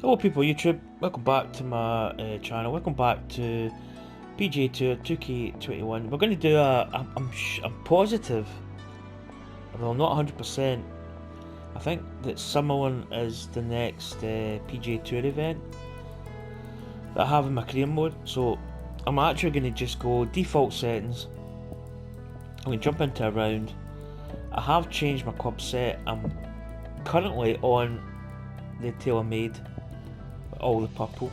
Hello people YouTube, welcome back to my channel, welcome back to PGA Tour 2K21. We're going to do I'm positive, although I'm not 100%, I think that Summerlin is the next PGA Tour event that I have in my career mode, so I'm actually going to just go default settings. I'm going to jump into a round. I have changed my club set. I'm currently on the TaylorMade, all the purple,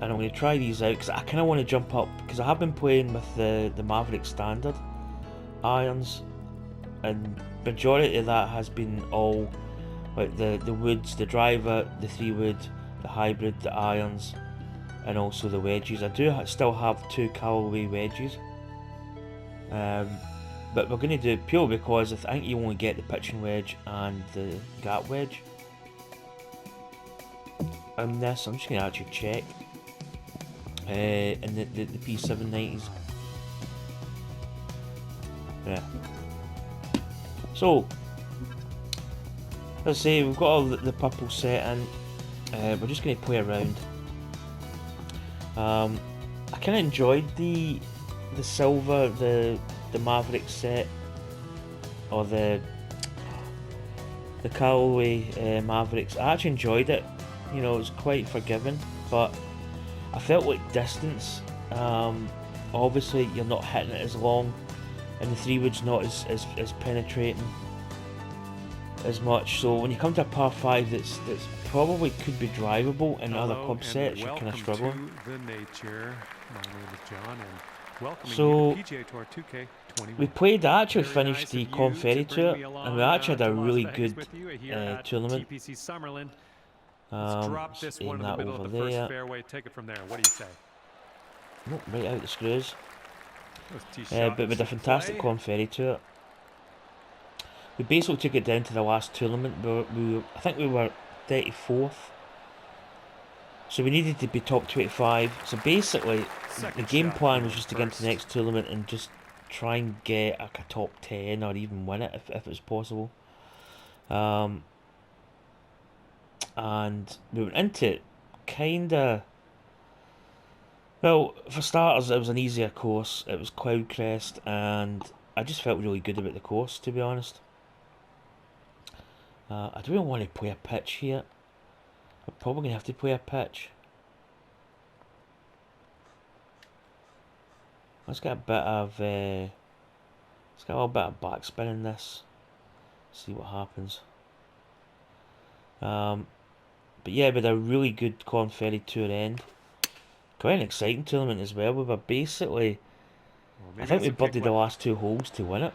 and I'm going to try these out because I kind of want to jump up, because I have been playing with the Maverick standard irons, and majority of that has been all like the woods, the driver, the 3-wood, the hybrid, the irons, and also the wedges. I do still have 2 Callaway wedges, but we're going to do it purely because I think you only get the pitching wedge and the gap wedge. This, I'm just going to actually check in the P790s. Yeah. So, let's say we've got all the purple set in. We're just going to play around. I kind of enjoyed the silver, the Maverick set, or the Callaway Mavericks. I actually enjoyed it. You know, it was quite forgiving, but I felt like distance. Obviously, you're not hitting it as long, and the 3-wood's not as penetrating as much. So when you come to a par 5 that's probably could be drivable in other club sets, you're kind of struggling. So we played. I actually finished the Corn Ferry Tour, and we actually had a really good tournament. TPC Summerlin. Let's this aim one in the that middle over of the first there. fairway. Take it from there. What do you say? Nope, right out the screws. But with a fantastic Corn Ferry Tour. We basically took it down to the last tournament. I think we were 34th. So we needed to be top 25. So basically, the game plan was just to get into the next tournament and just try and get like a top 10 or even win it if it was possible. And we went into it kinda. Well, for starters, it was an easier course. It was Cloudcrest, and I just felt really good about the course, to be honest. I don't really want to play a pitch here. I'm probably going to have to play a pitch. Let's get a bit of let's get a little bit of backspin in this. See what happens. But yeah, we had a really good Corn Ferry Tour end. Quite an exciting tournament as well. We were basically, I think we birdied the last 2 holes to win it.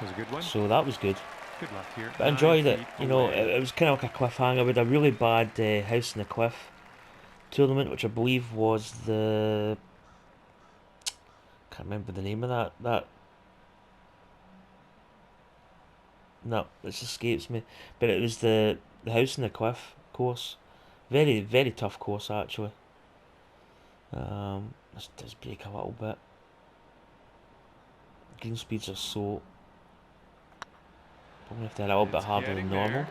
Was a good one. So that was good. Good luck here. But I enjoyed it. You know, it was kind of like a cliffhanger with a really bad House in the Cliff tournament, which I believe was the... Can't remember the name of that. No, this escapes me. But it was the House in the Cliff course. Very, very tough course, actually. Let's just break a little bit. Green speeds are so... Probably have to hit a little bit harder than normal.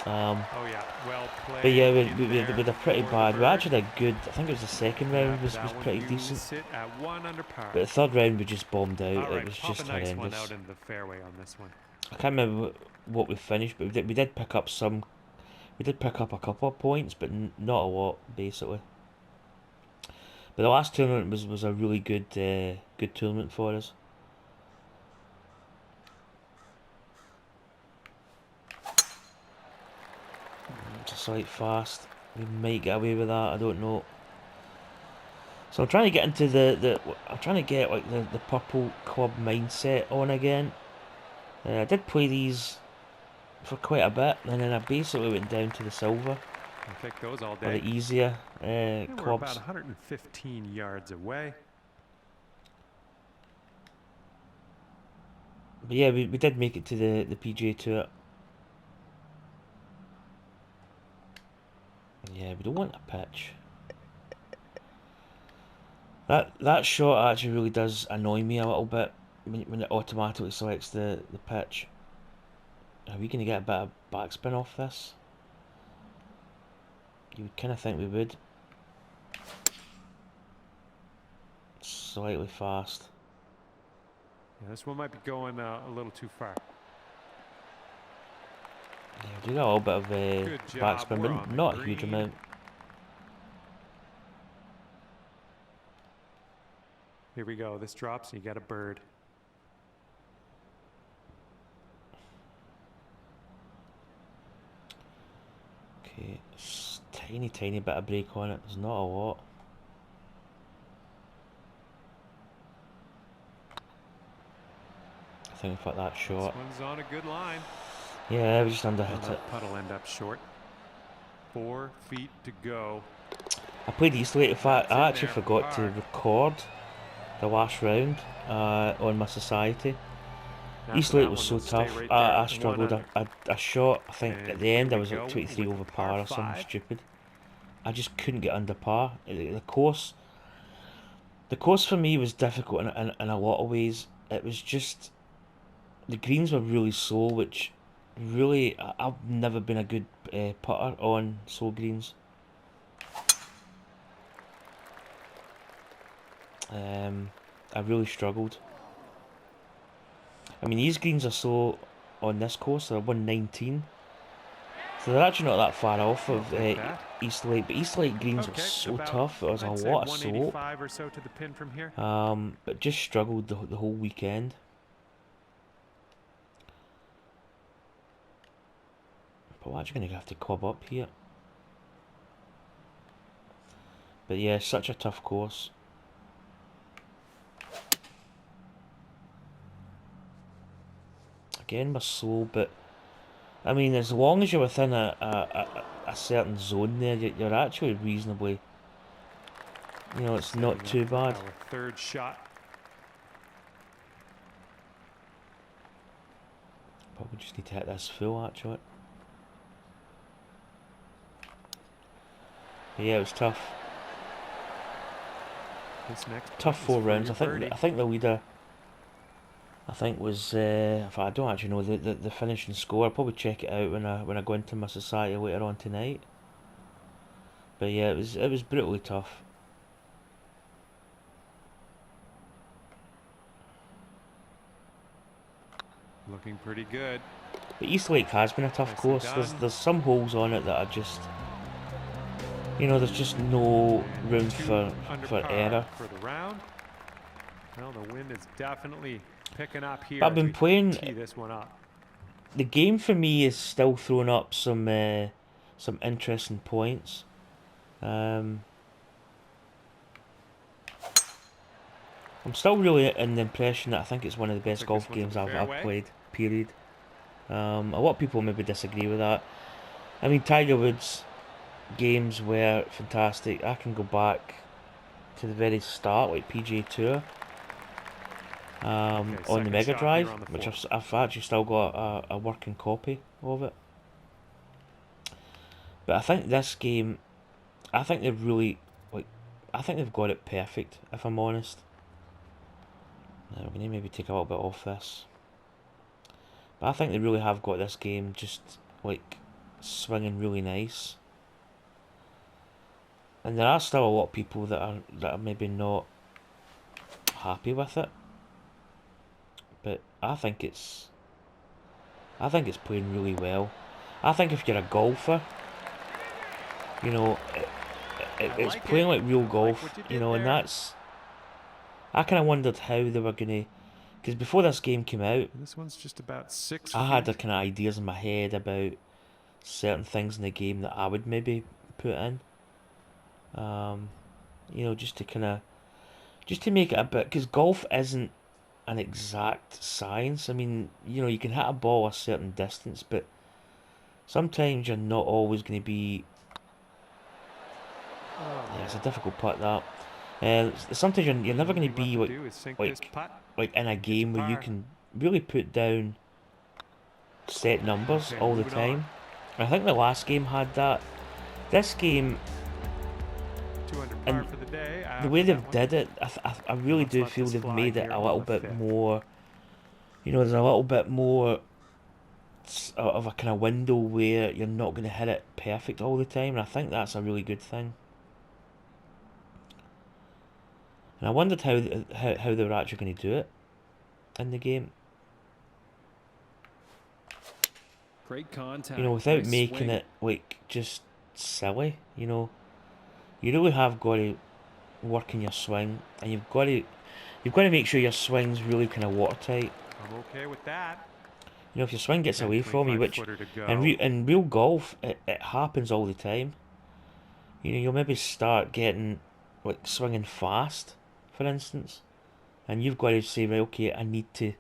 Oh yeah, well played. But yeah, we had a pretty bad... We actually had a good... I think it was the second round was pretty decent. But the third round we just bombed out. It was just horrendous. I can't remember what we finished, but we did pick up some... We did pick up a couple of points, but not a lot, basically. But the last tournament was a really good good tournament for us. It's a slight fast. We might get away with that. I don't know. So I'm trying to get into I'm trying to get like the purple club mindset on again. I did play these for quite a bit, and then I basically went down to the silver. I'll take those all day. Or the easier clubs. We're about 115 yards away. But yeah, we did make it to the PGA Tour. Yeah, we don't want a pitch. That shot actually really does annoy me a little bit when it automatically selects the pitch. Are we going to get a bit of backspin off this? You would kind of think we would. Slightly fast. Yeah, this one might be going a little too far. Yeah, we do got a little bit of backspin, but not a huge amount. Here we go. This drops and you got a bird. Okay, tiny bit of break on it. There's not a lot. I think we put that short. This one's on a good line. Yeah, we just underhit it. Putt'll end up short. 4 feet to go. I played Easterlake. In fact, I actually forgot to record the last round on my Society. Easterlake was so tough. I struggled. I shot, I think, at the end I was like 23 over par or something stupid. I just couldn't get under par. The course for me was difficult in a lot of ways. It was just, the greens were really slow, which really, I've never been a good putter on slow greens. I really struggled. I mean, these greens are so, on this course, they're 119. So they're actually not that far off of Easterlake, but Easterlake greens were so tough. It was a lot of slope. Or so to the pin from here. But just struggled the whole weekend. But we're actually going to have to club up here. But yeah, such a tough course. Again, we're slow, but I mean, as long as you're within a certain zone there, you're actually reasonably, you know, it's not too bad. Our third shot. Probably just need to hit this full, actually. But yeah, it was tough. This next tough 4 rounds. I think the leader, I think was I don't actually know the finishing score. I'll probably check it out when I go into my Society later on tonight. But yeah, it was brutally tough. Looking pretty good. But Eastlake has been a tough course. There's some holes on it that are just, you know, there's just no room for error. For the round. Well, the wind is definitely picking up here. But I've been playing. This one up. The game for me is still throwing up some interesting points. I'm still really in the impression that I think it's one of the best golf games I've played, period. A lot of people maybe disagree with that. I mean, Tiger Woods games were fantastic. I can go back to the very start, like PGA Tour, on the Mega Drive, which I've actually still got a working copy of it. But I think this game, I think they've really, I think they've got it perfect, if I'm honest. Now, we're going to maybe take a little bit off this. But I think they really have got this game just, swinging really nice. And there are still a lot of people that are maybe not happy with it. But I think it's playing really well. I think if you're a golfer, you know, it's playing like real golf, you know, and that's... I kind of wondered how they were going to... Because before this game came out, this one's just about 6 I had the kind of ideas in my head about certain things in the game that I would maybe put in. You know, just to make it a bit... Because golf isn't an exact science. I mean, you know, you can hit a ball a certain distance, but sometimes you're not always going to be... Yeah, it's a difficult putt, that. Sometimes you're never going to be like in a game where you can really put down set numbers all the time. I think the last game had that. This game, and the way they've did it, I really do feel they've made it a little bit more, you know, there's a little bit more out of a kind of window where you're not going to hit it perfect all the time, and I think that's a really good thing. And I wondered how they were actually going to do it in the game. Great contact. You know, without nice making swing. it like just silly. You know, you really have got to work in your swing, and you've got to make sure your swing's really kind of watertight. I'm okay with that. You know, if your swing gets Okay, away from you, which 25-footer to go. in real golf it happens all the time. You know, you'll maybe start getting like swinging fast, for instance, and you've got to say, right, okay, I need to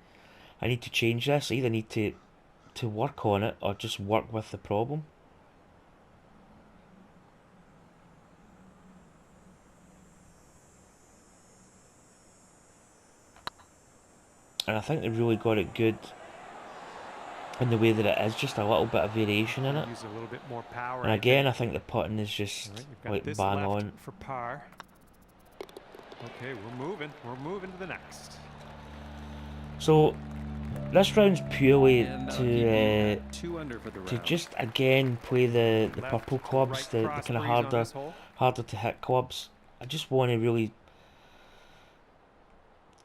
change this. I either need to work on it or just work with the problem. And I think they really got it good in the way that it is just a little bit of variation in it. Use a little bit more power. And again, I think the putting is just like this bang left on. for par. Okay, we're moving. We're moving to the next. So this round's purely to 2 under for the round. to just again play the Left purple to clubs, right the cross kind of breeze on this hole. harder to hit clubs. I just want to really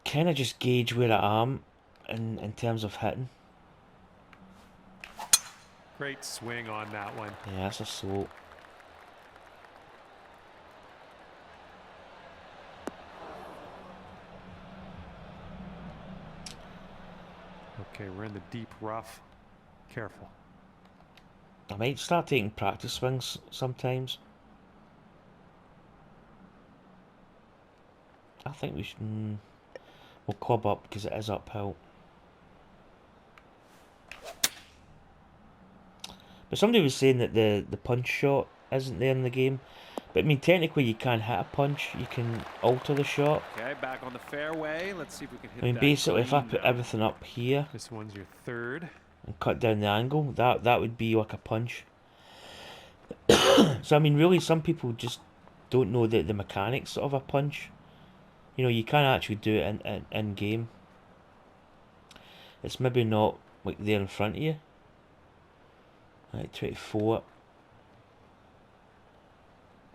kind of just gauge where I am in terms of hitting. Great swing on that one. Yeah, that's a slope. Okay, we're in the deep rough. Careful. I might start taking practice swings sometimes. I think we should. We'll club up because it is uphill. But somebody was saying that the punch shot isn't there in the game. But I mean, technically you can hit a punch. You can alter the shot. Okay, back on the fairway. Let's see if we can hit I mean, that basically, if I green put now. everything up here This one's your third. and cut down the angle, that would be like a punch. So I mean, really, some people just don't know the mechanics of a punch. You know, you can actually do it in game. It's maybe not like there in front of you. Right, 24.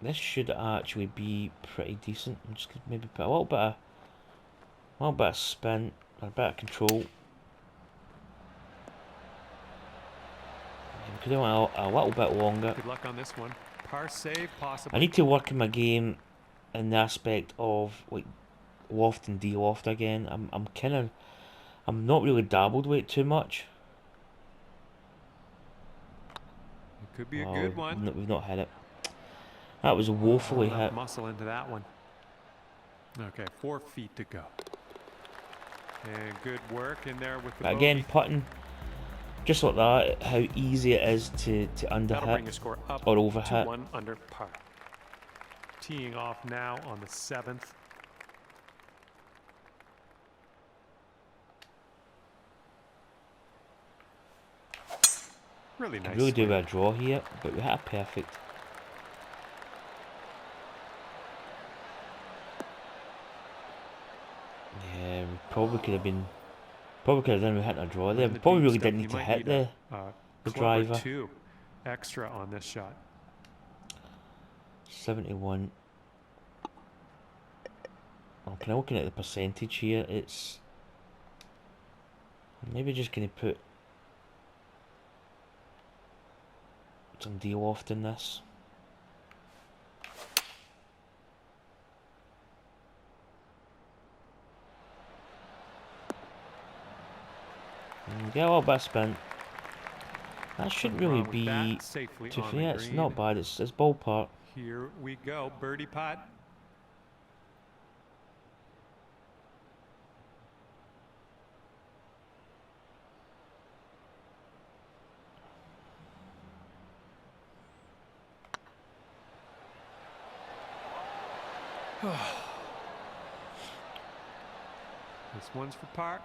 This should actually be pretty decent. I'm just gonna maybe put a little bit of spin, a bit of control. Could do it a little bit longer. Good luck on this one. Par save, possibly. I need to work in my game in the aspect of like loft and de-loft again. I'm not really dabbled with it too much. It could be a good one. We've not hit it. That was woefully hit. Muscle into that one. Okay, 4 feet to go. And good work in there with the But again, bogey. putting just like that, how easy it is to That'll bring underhit your score up or to overhit. 1 under par. Teeing off now on the 7th. Really nice. I really do swing. a draw here, but we hit a perfect. Yeah, we probably could have done with hitting a draw there. In We the probably deep really stuff, didn't you need to might hit need a the club or driver. 2 extra on this shot. 71. I'm kind of looking at the percentage here. It's maybe just going to put some de-loft in this. And get a little bit of spin. That shouldn't Nothing really wrong with be that. Safely too on funny. the Yeah, it's green. not bad. It's ballpark. Here we go. Birdie putt. This one's for par.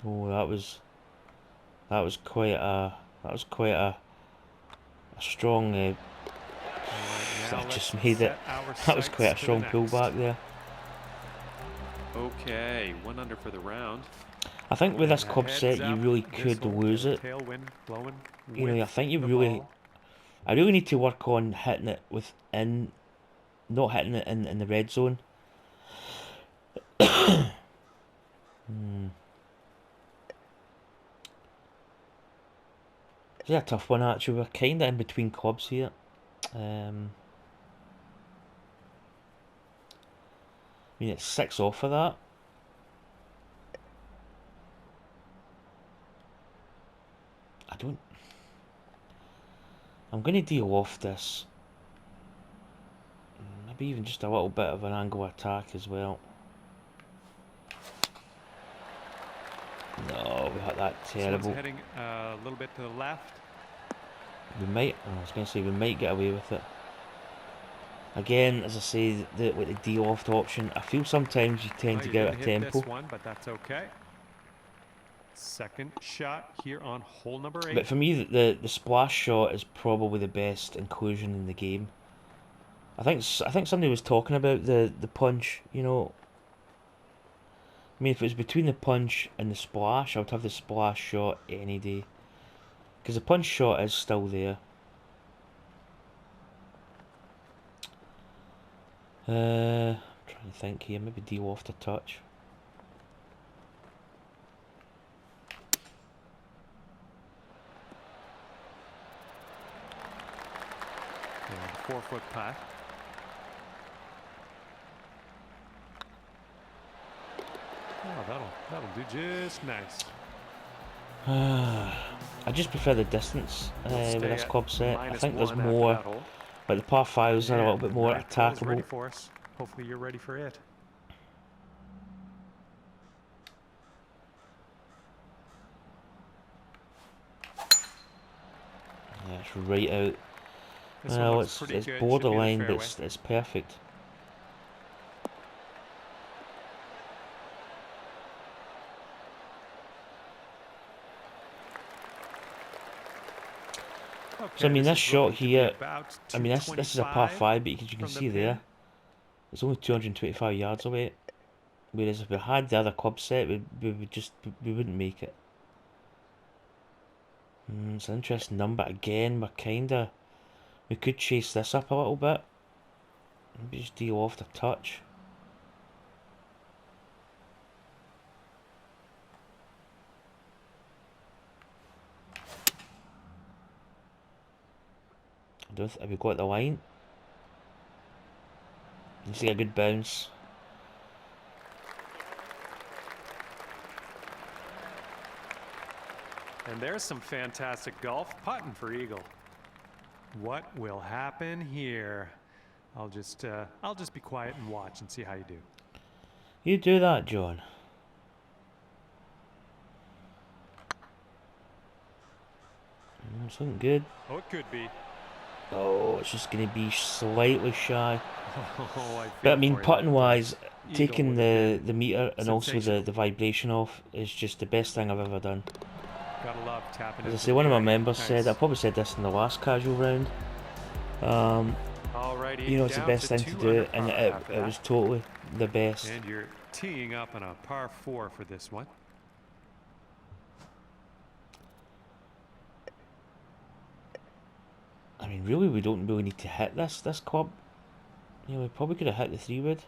Oh, that was quite a strong. Right, now I just let's made it. set our That was sights quite a to strong the next. pullback there. Okay, 1 under for the round. I think with And this a club heads set, you up, really this could will lose get a it. tailwind blowing You know, I with think you the really, ball. I really need to work on hitting it within, not hitting it in the red zone. It's a tough one actually. We're kind of in between clubs here. I mean, it's 6 off of that. I don't. I'm going to de-loft this. Maybe even just a little bit of an angle attack as well. No, we hit that This one's terrible. heading a little bit to the left. We might. I was going to say we might get away with it. Again, as I say, with the de-loft option, I feel sometimes you tend to You get out didn't of hit tempo. this one, but that's okay. Second shot here on hole number 8. But for me, the splash shot is probably the best inclusion in the game. I think somebody was talking about the punch. You know, I mean, if it was between the punch and the splash, I would have the splash shot any day. Because the punch shot is still there. I'm trying to think here. Maybe de-loft a touch. And 4-foot putt. Oh, that'll do just nice. I just prefer the distance with this club set. I think there's -1 more, after that hole. like the par 5s are a little bit more Ninth hole is ready attackable. for us. Hopefully you're ready for it. Yeah, it's right out. This Well, one looks pretty it's good. borderline, Should be but the fairway. it's perfect. Okay, So I mean, this shot looking to be here, about I mean, this is a par 225 5, but you can from see the there, pin. it's only 225 yards away. Whereas if we had the other club set, we wouldn't make it. It's an interesting number. Again, we could chase this up a little bit. Maybe just deal off the touch. Have we got the line? You see a good bounce. And there's some fantastic golf putting for Eagle. What will happen here? I'll just be quiet and watch and see how you do. You do that, John. It's looking good. Oh, it could be. Oh, it's just going to be slightly shy. Oh, But I mean, putting wise, Eagle taking would have the been meter and also sensational. the vibration off is just the best thing I've ever done. Gotta love tapping As I into say, the one of my green. members Nice. said, I probably said this in the last casual round, Alrighty, you know, it's the down best thing to 2 do, under and par it after was that. totally the best. And you're teeing up on a par 4 for this one. I mean, really, we don't really need to hit this club. You know, we probably could have hit the 3-wood.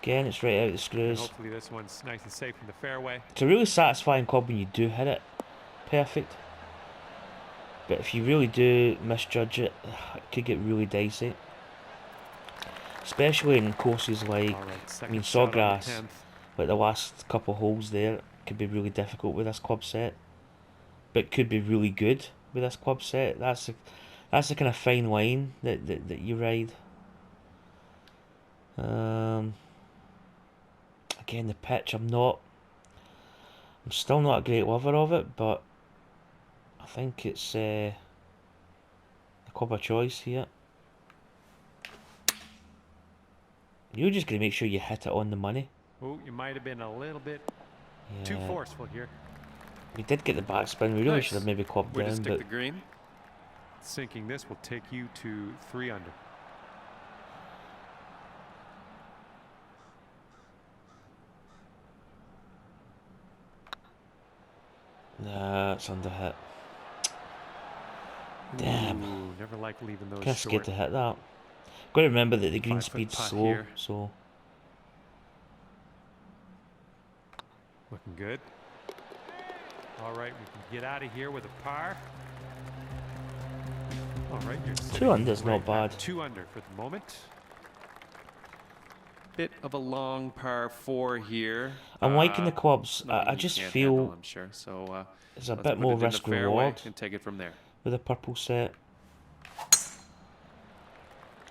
Again, it's right out the And screws. hopefully this one's nice and safe in the fairway. It's a really satisfying club when you do hit it perfect. But if you really do misjudge it, it could get really dicey. Especially in courses like, Alright, I mean, second shot on the Sawgrass, 10th. like the last couple of holes there, could be really difficult with this club set. But could be really good with this club set. That's the kind of fine line that you ride. Again, the pitch, I'm still not a great lover of it, but I think it's the club of choice here. You're just going to make sure you hit it on the money. Oh, you might have been a little bit Yeah. too forceful here. We did get the backspin. We really Nice. should have maybe clubbed Way to down, stick but the green. Sinking this will take you to 3 under. Nah, it's under hit. Damn. Ooh, never like leaving those Kind of scared short. to hit that. Got to remember that the green 5-foot speed's putt slow, here. so. Looking good. All right, we can get out of here with a par. All right, you're 2 under's right not bad. at 2 under for the moment. Bit of a long par 4 here. I'm liking the clubs. Nothing I he just can't feel handle, I'm sure. So there's a let's bit put more it in the risk fairway reward and take it from there. with the purple set.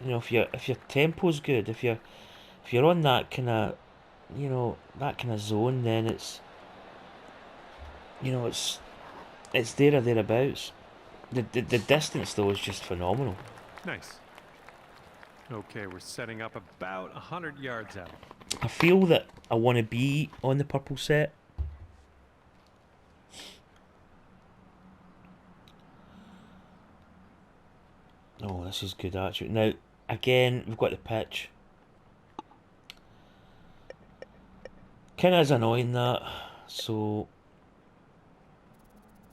You know, if your tempo's good, if you're on that kind of, you know, that kind of zone, then it's, you know, it's there or thereabouts. The distance though is just phenomenal. Nice. Okay, we're setting up about 100 yards out. I feel that I want to be on the purple set. Oh, this is good actually. Now, again, we've got the pitch. Kinda is annoying that. So,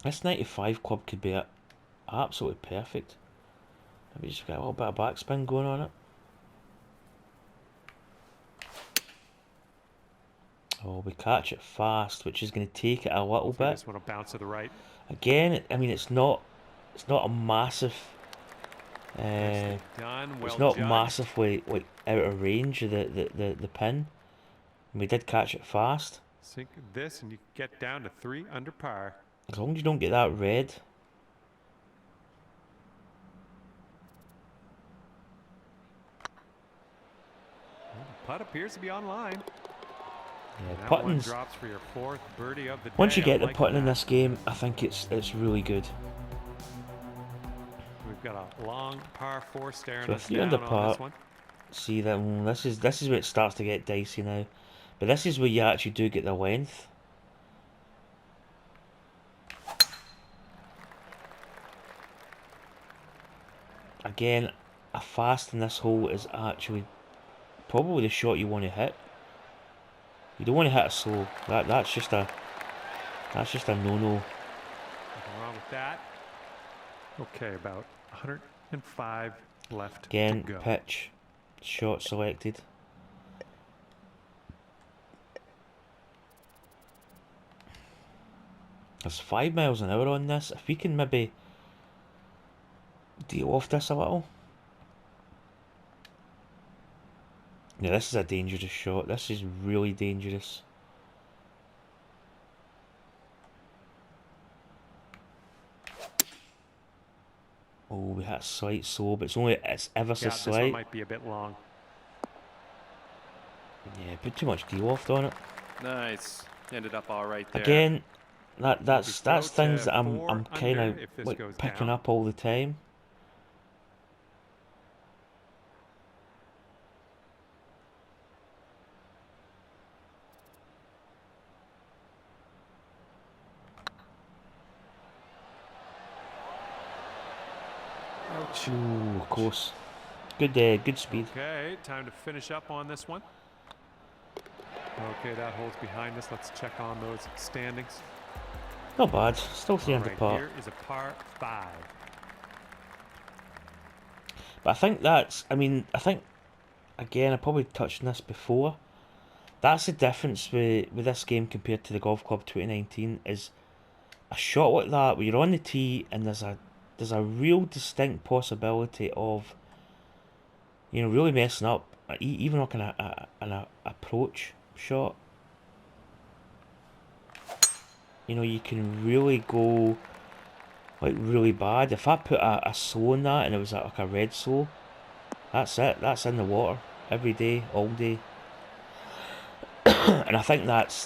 this 95 club could be absolutely perfect. Maybe just get a little bit of backspin going on it. Oh, we catch it fast, which is going to take it a little bit. This one will bounce to the right. Again, I mean, it's not a massive. Nicely done. Well It's not judged. massively like out of range of the pin. And we did catch it fast. Sink this and you get down to 3 under par. As long as you don't get that red. The putt appears to be on line. Yeah, That one putting's. drops for your 4th birdie of the day. Once you get I the like putting in that. this game, I think it's really good. We've got a long par 4 staring So a us 3 down under on par. this one. See that this is where it starts to get dicey now. But this is where you actually do get the length. Again, a fast in this hole is actually probably the shot you want to hit. You don't want to hit a slow. That's just a no-no. Nothing wrong with that. Okay, about 105 left Again, to go. pitch, shot selected. There's 5 miles an hour on this. If we can maybe deal off this a little. Yeah, this is a dangerous shot. This is really dangerous. Oh, we hit a slight slow, but it's ever so Yeah, this one slight. might be a bit long. Yeah, put too much de-loft on it. Nice. Ended up all right there. Again, that's throw things to that I'm 4 kind of under if this like goes picking down. up all the time. Ouch. Ooh, of course. Good speed. Okay, time to finish up on this one. Okay, that hole's behind us. Let's check on those standings. Not bad. Still 3 under Right, par. here is a par 5. But I think I think, again, I probably touched on this before. That's the difference with this game compared to the Golf Club 2019 is a shot like that where you're on the tee and there's a real distinct possibility of, you know, really messing up, even like an approach shot. You know, you can really go like really bad. If I put a slow in that and it was like a red slow, that's it. That's in the water every day, all day. And I think it's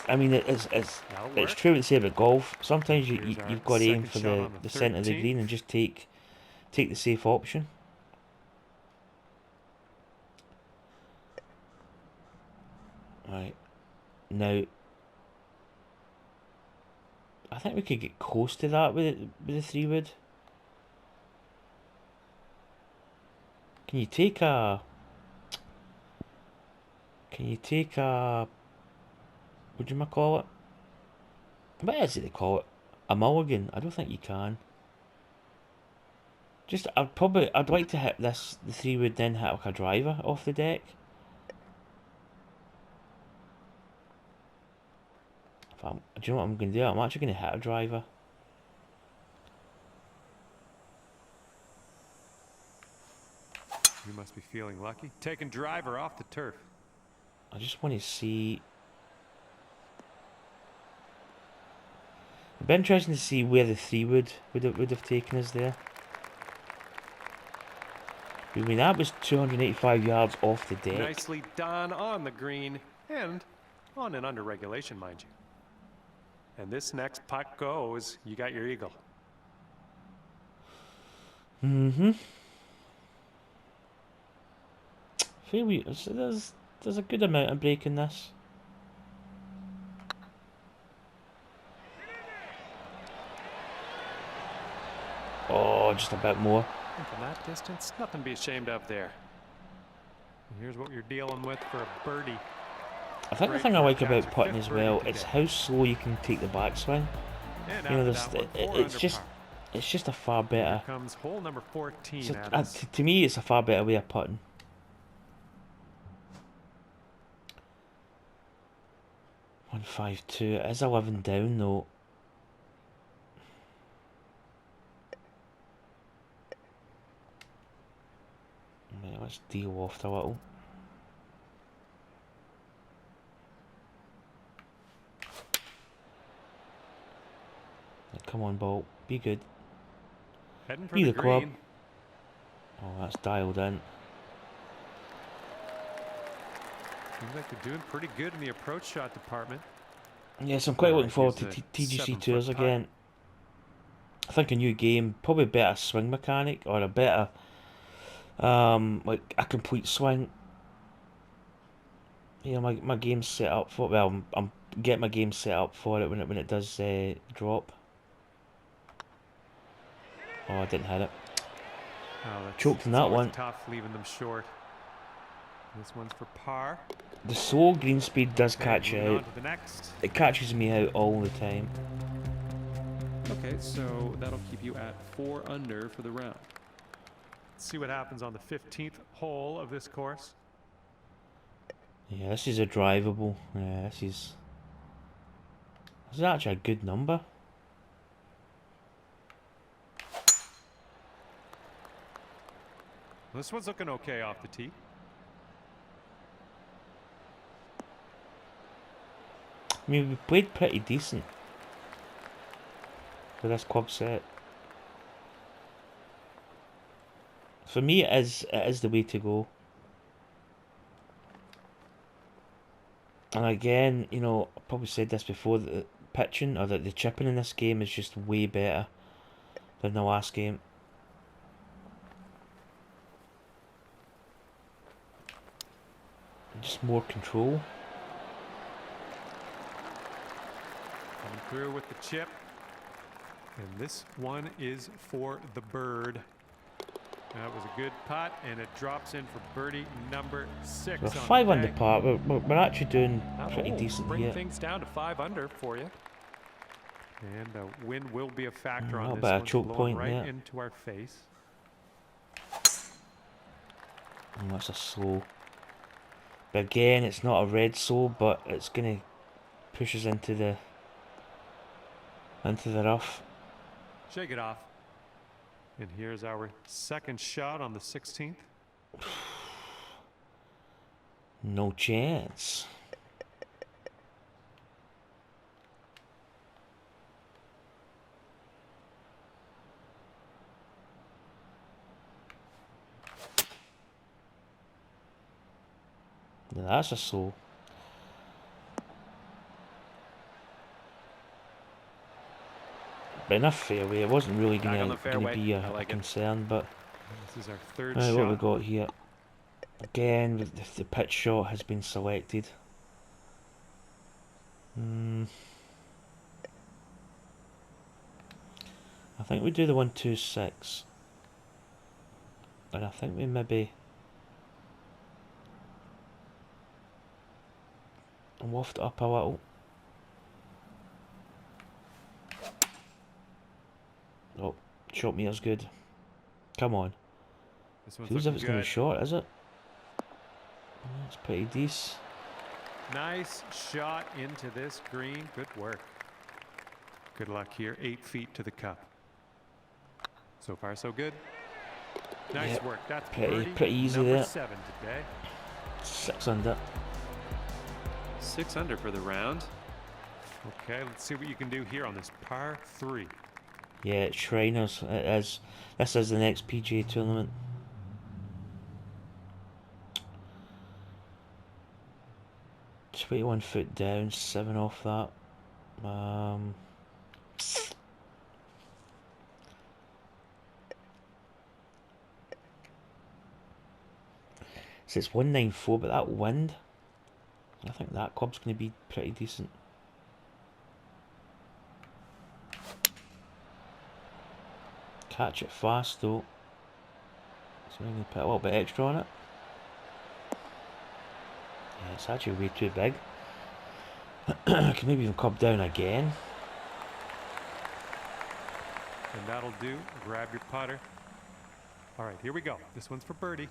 true what they say about golf. Sometimes you've got to aim for the centre of the green and just take the safe option. Right. Now, I think we could get close to that with the 3-wood. Can you take a what do you call it? What is it they call it? a mulligan. I don't think you can. Just, I'd like to hit this, the 3-wood, then hit like a driver off the deck. Do you know what I'm going to do? I'm actually going to hit a driver. You must be feeling lucky. Taking driver off the turf. I just want to see. It'd be interesting to see where the 3-wood would have taken us there. I mean, that was 285 yards off the deck. Nicely done on the green and on and under regulation, mind you. And this next putt goes, you got your eagle. Mm-hmm. I feel there's a good amount of break in this. Oh, just a bit more. And from that distance, nothing to be ashamed of there. And here's what you're dealing with for a birdie. I think the thing I like about putting as well is how slow you can take the backswing. You know, it's just a far better. Comes hole number 14. To me, it's a far better way of putting. .152. It is 11 down though. Right, let's de-loft a little. Come on, ball. Be good. Heading for Be the club. green. Oh, that's dialed in. Seems like they're doing pretty good in the approach shot department. Yes, I'm quite looking forward to TGC Tours again. I think a new game, probably better swing mechanic or a better, like a complete swing. You know, my game's set up for. Well, I'm getting my game set up for it when it does drop. Oh, I didn't hit it. Oh, Choked in that one. Tough leaving them short. This one's for par. The slow green speed does catch you out. The next. It catches me out all the time. Okay, so that'll keep you at 4 under for the round. Let's see what happens on the 15th hole of this course. Yeah, this is a drivable. Yeah, this is actually a good number. This one's looking okay off the tee. I mean, we played pretty decent for this club set. For me, it is the way to go. And again, you know, I probably said this before, that the pitching or that the chipping in this game is just way better than the last game. Just more control. Coming through with the chip. And this one is for the bird. That was a good putt, and it drops in for birdie number 6. We're 5 under par. We're actually doing pretty decent bring here. Things down to 5 under for you. And a win will be a factor on this about a one. choke Blowing point right there. into our face. Oh, that's a slow. But again, it's not a red soul, but it's gonna push us into the rough. Shake it off. And here's our second shot on the 16th. No chance. That's a soul. But enough fairway. It wasn't really gonna be a concern, but this is our third right, shot. what we got here? Again, the pitch shot has been selected. I think we do the 1-2-6, and I think we maybe loft up a little. Oh, shot meter's good. Come on. This one's Feels as if looking it's going to good. be short, is it? It's pretty decent. Nice shot into this green. Good work. Good luck here. 8 feet to the cup. So far, so good. Nice Yep, work. That's pretty easy number there. 7 today. 6 under. 6 under for the round. Okay, let's see what you can do here on this par 3. Yeah, it's Shriners. It is. This is the next PGA tournament. "21 foot down, 7 off that." So it's 194, but that wind, I think that club's going to be pretty decent. Catch it fast though, so I'm going to put a little bit extra on it. Yeah, it's actually way too big. I can maybe even club down again. And that'll do. Grab your putter. All right, here we go. This one's for birdie.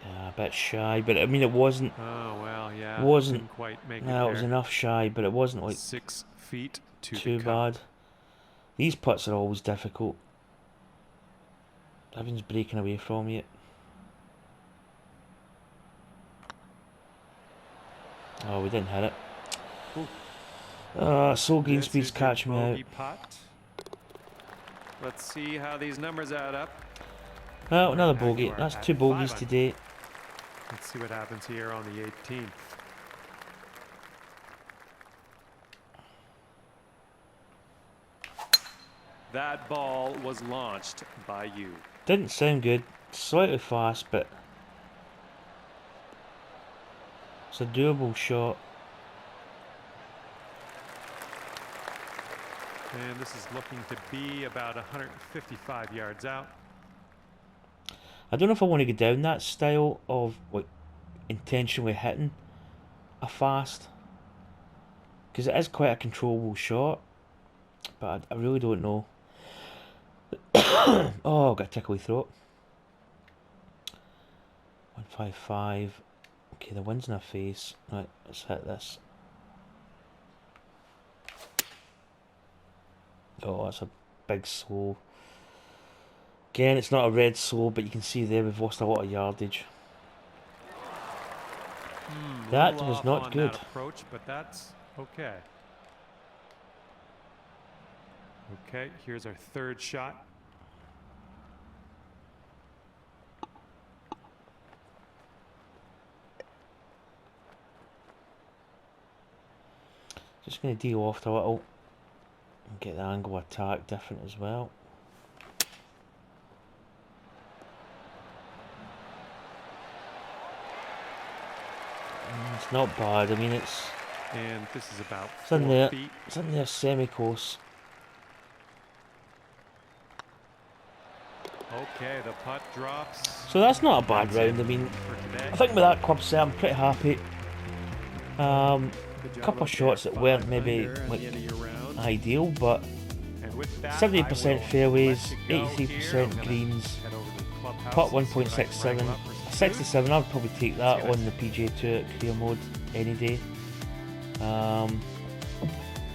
Yeah, a bit shy, but I mean it wasn't. Oh, well, yeah. Wasn't. Didn't quite make No, it it was there. enough shy, but it wasn't like 6 feet to too the cup. bad. These putts are always difficult. Everything's breaking away from you. Oh, we didn't hit it. So green This speed's is your catching me out. bogey putt. Let's see how these numbers add up. Oh, another Now you bogey. are That's at 2 bogeys 5 under. today. Let's see what happens here on the 18th. That ball was launched by you. Didn't sound good. Slightly fast, but it's a doable shot. And this is looking to be about 155 yards out. I don't know if I want to go down that style of like intentionally hitting a fast, because it is quite a controllable shot, but I really don't know. Oh, I've got a tickly throat. 155. Okay, the wind's in our face. Right, let's hit this. Oh, that's a big slow. Again, it's not a red slow, but you can see there we've lost a lot of yardage. That Little was off not on good. that approach, but that's okay. Okay, here's our third shot. Just going to de-loft a little and get the angle of attack different as well. It's not bad. I mean, it's And this is about It's in 4 there. feet. It's in there semi-close. Okay, the putt drops. So that's not a bad That's round. it I mean, for today. I think with that club set, I'm pretty happy. Good job Couple out of shots there, that weren't 5 maybe under at like the end of your round. ideal, but And with that, 70% I will fairways, let you go 83% here. I'm gonna greens, head over to the clubhouse putt and see what I can 1.67, wrangle up for some food. 67. I'd probably take that See you on the PGA Tour career mode any day.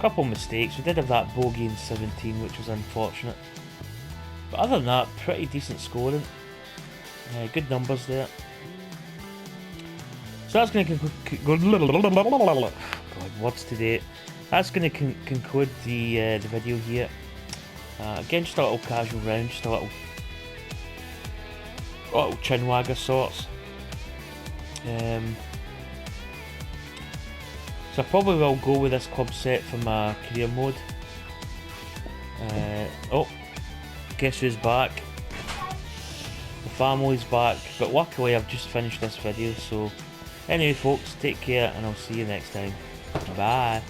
Couple mistakes. We did have that bogey in 17, which was unfortunate. But other than that, pretty decent scoring. Good numbers there. So that's going to God, words today. That's going to conclude the video here. Again, just a little casual round, just a little chin wagger sorts. So I probably will go with this club set for my career mode. Guess who's back? The family's back, but luckily I've just finished this video. So anyway folks, take care and I'll see you next time. Bye.